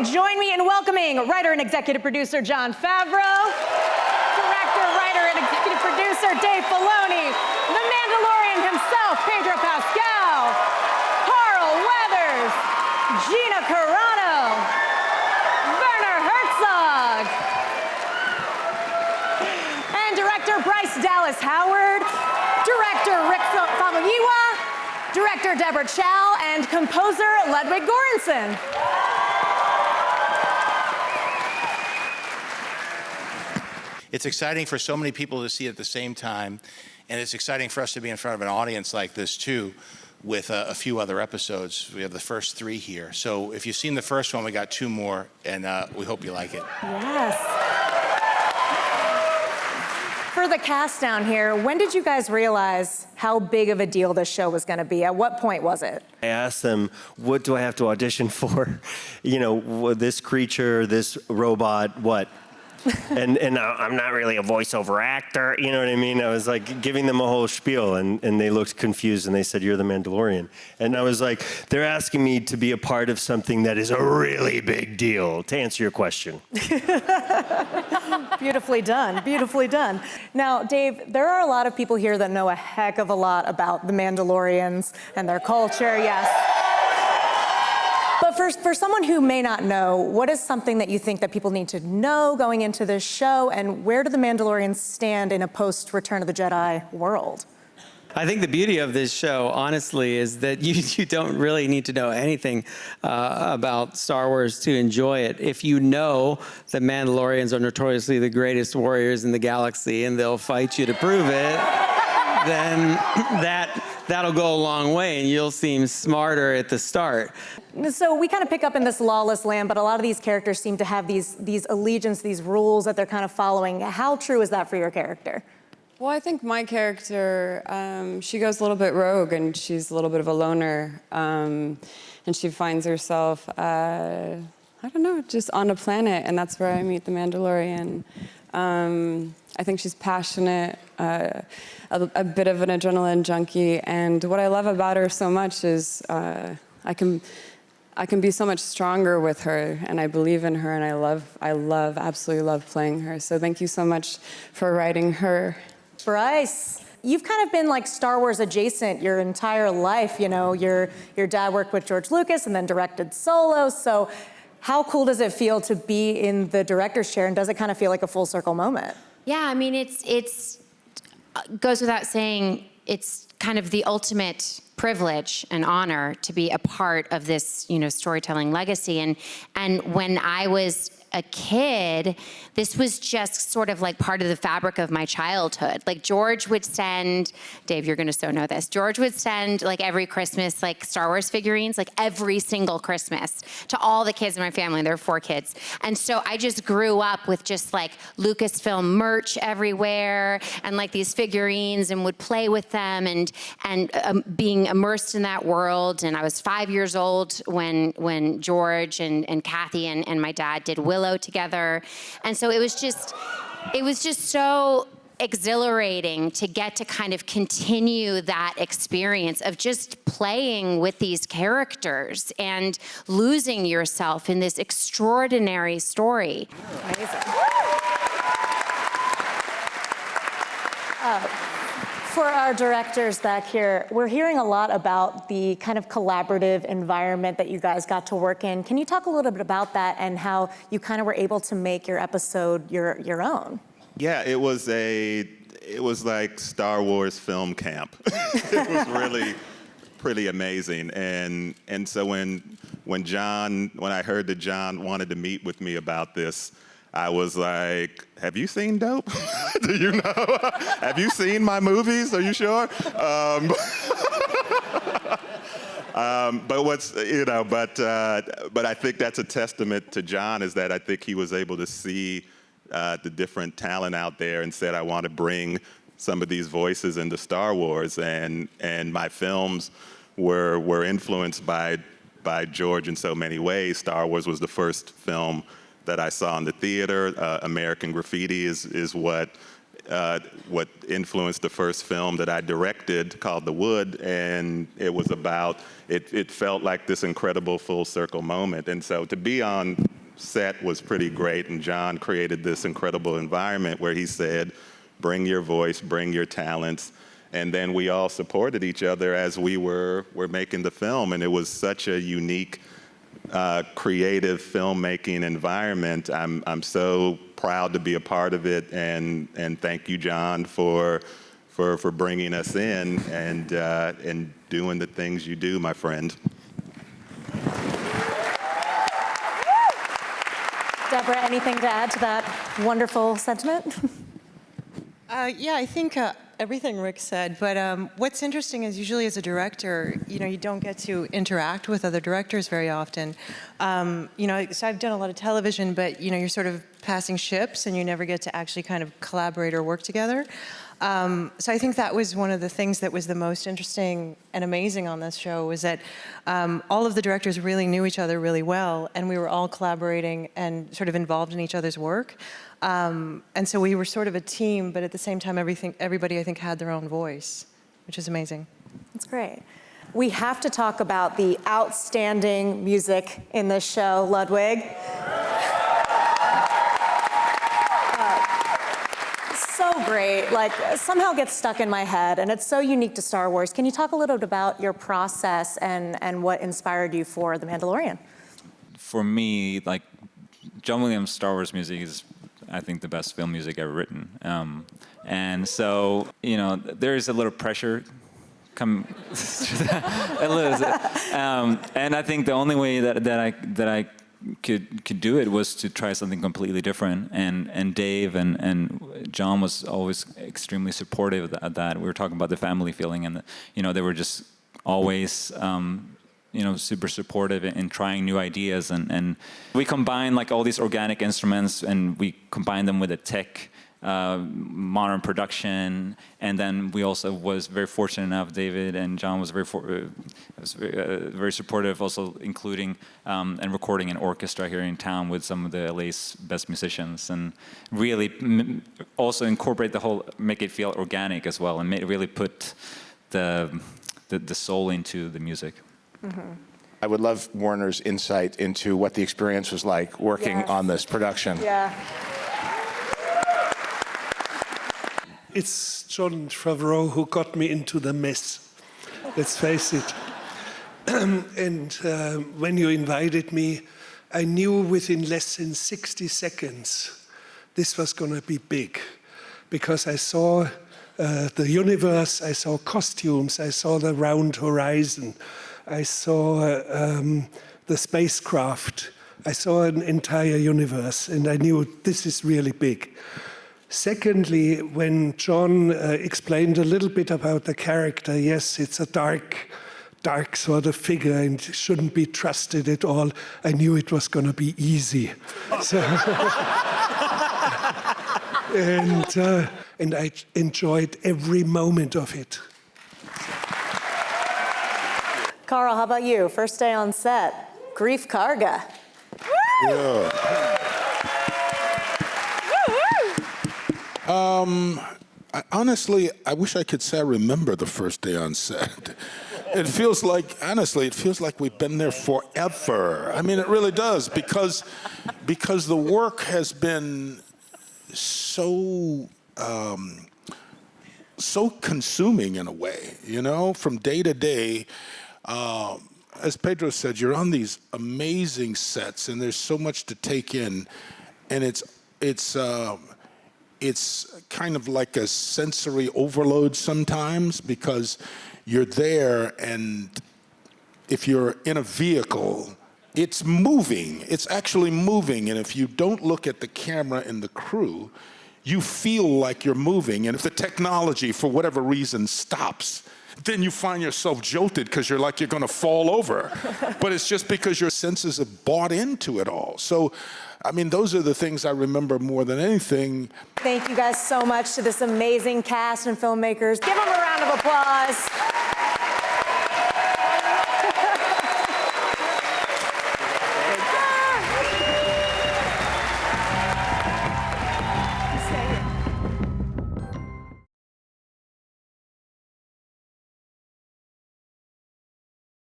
join me in welcoming writer and executive producer Jon Favreau, director, writer, and executive producer Dave Filoni, the Mandalorian himself, Pedro Pascal, Carl Weathers, Gina Carano, Werner Herzog, and director Bryce Dallas Howard, director Rick Famuyiwa, director Deborah Chow, and composer Ludwig Göransson. It's exciting for so many people to see it at the same time, and it's exciting for us to be in front of an audience like this too, with a few other episodes. We have the first 3 here. So if you've seen the first one, we got 2 more, and we hope you like it. Yes. For the cast down here, when did you guys realize how big of a deal this show was going to be? At what point was it? I asked them, what do I have to audition for? You know, this creature, this robot, what? and I'm not really a voiceover actor, you know what I mean? I was like giving them a whole spiel, and they looked confused, and they said, you're the Mandalorian. And I was like, they're asking me to be a part of something that is a really big deal, to answer your question. Beautifully done, beautifully done. Now, Dave, there are a lot of people here that know a heck of a lot about the Mandalorians and their culture, yes. But for someone who may not know, what is something that you think that people need to know going into this show, and where do the Mandalorians stand in a post-Return of the Jedi world? I think the beauty of this show, honestly, is that you don't really need to know anything about Star Wars to enjoy it. If you know the Mandalorians are notoriously the greatest warriors in the galaxy and they'll fight you to prove it, then that'll go a long way and you'll seem smarter at the start. So we kind of pick up in this lawless land, but a lot of these characters seem to have these allegiance, these rules that they're kind of following. How true is that for your character? Well, I think my character, she goes a little bit rogue, and she's a little bit of a loner, and she finds herself, I don't know, just on a planet, and that's where I meet the Mandalorian. I think she's passionate, a bit of an adrenaline junkie, and what I love about her so much is I can be so much stronger with her, and I believe in her, and I absolutely love playing her. So thank you so much for writing her. Bryce, you've kind of been like Star Wars adjacent your entire life. You know, your dad worked with George Lucas and then directed Solo. So how cool does it feel to be in the director's chair, and does it kind of feel like a full circle moment? Yeah, I mean, it's goes without saying, it's kind of the ultimate privilege and honor to be a part of this, you know, storytelling legacy. And when I was a kid, this was just sort of like part of the fabric of my childhood. Like George would send, Dave, you're gonna so know this, George would send like every Christmas like Star Wars figurines, like every single Christmas to all the kids in my family. There are 4 kids. And so I just grew up with just like Lucasfilm merch everywhere and like these figurines, and would play with them and being immersed in that world. And I was 5 years old when George and Kathy and my dad did Willow together. And so it was just so exhilarating to get to kind of continue that experience of just playing with these characters and losing yourself in this extraordinary story. Amazing. For our directors back here, we're hearing a lot about the kind of collaborative environment that you guys got to work in. Can you talk a little bit about that and how you kind of were able to make your episode your own? Yeah, it was like Star Wars film camp. It was really pretty amazing. And so when I heard that Jon wanted to meet with me about this, I was like, have you seen Dope? Do you know? Have you seen my movies? Are you sure? But I think that's a testament to Jon, is that I think he was able to see the different talent out there and said, I want to bring some of these voices into Star Wars. And my films were influenced by George in so many ways. Star Wars was the first film that I saw in the theater. American Graffiti is what what influenced the first film that I directed called The Wood, and it was about, it felt like this incredible full circle moment. And so to be on set was pretty great, and Jon created this incredible environment where he said, bring your voice, bring your talents, and then we all supported each other as we were making the film, and it was such a unique, creative filmmaking environment. I'm so proud to be a part of it, and thank you, Jon, for bringing us in and doing the things you do, my friend. Deborah, anything to add to that wonderful sentiment? Yeah, I think everything Rick said, but what's interesting is usually as a director, you don't get to interact with other directors very often. So I've done a lot of television, but you're sort of passing ships and you never get to actually kind of collaborate or work together. So I think that was one of the things that was the most interesting and amazing on this show, was that all of the directors really knew each other really well, and we were all collaborating and sort of involved in each other's work. And so we were sort of a team, but at the same time, everybody, I think, had their own voice, which is amazing. That's great. We have to talk about the outstanding music in this show, Ludwig. So great, like somehow gets stuck in my head, and it's so unique to Star Wars. Can you talk a little bit about your process and what inspired you for The Mandalorian? For me, like, John Williams' Star Wars music is, I think, the best film music ever written. And so, there is a little pressure come a little, and I think the only way that I could do it was to try something completely different. And Dave and John was always extremely supportive of that. We were talking about the family feeling, and they were just always super supportive in trying new ideas, and we combine like all these organic instruments, and we combine them with a tech modern production, and then we also was very fortunate enough, David and John was very supportive, also including and recording an orchestra here in town with some of the LA's best musicians, and really also incorporate the whole, make it feel organic as well, and really put the soul into the music. Mm-hmm. I would love Werner's insight into what the experience was like working on this production. Yeah. It's Jon Favreau who got me into the mess, let's face it. And when you invited me, I knew within less than 60 seconds this was going to be big, because I saw the universe, I saw costumes, I saw the round horizon, I saw the spacecraft, I saw an entire universe, and I knew this is really big. Secondly, when Jon explained a little bit about the character, yes, it's a dark sort of figure and shouldn't be trusted at all, I knew it was going to be easy. So, and I enjoyed every moment of it. Carl, how about you? First day on set, Grief Karga. Yeah. Honestly, I wish I could say I remember the first day on set. It feels like, honestly, it feels like we've been there forever. I mean, it really does, because the work has been so consuming in a way, from day to day. As Pedro said, you're on these amazing sets, and there's so much to take in, and it's kind of like a sensory overload sometimes, because you're there, and if you're in a vehicle, it's moving. It's actually moving, and if you don't look at the camera and the crew, you feel like you're moving, and if the technology, for whatever reason, stops, then you find yourself jolted because you're like you're going to fall over. But it's just because your senses have bought into it all. So, I mean, those are the things I remember more than anything. Thank you guys so much to this amazing cast and filmmakers. Give them a round of applause.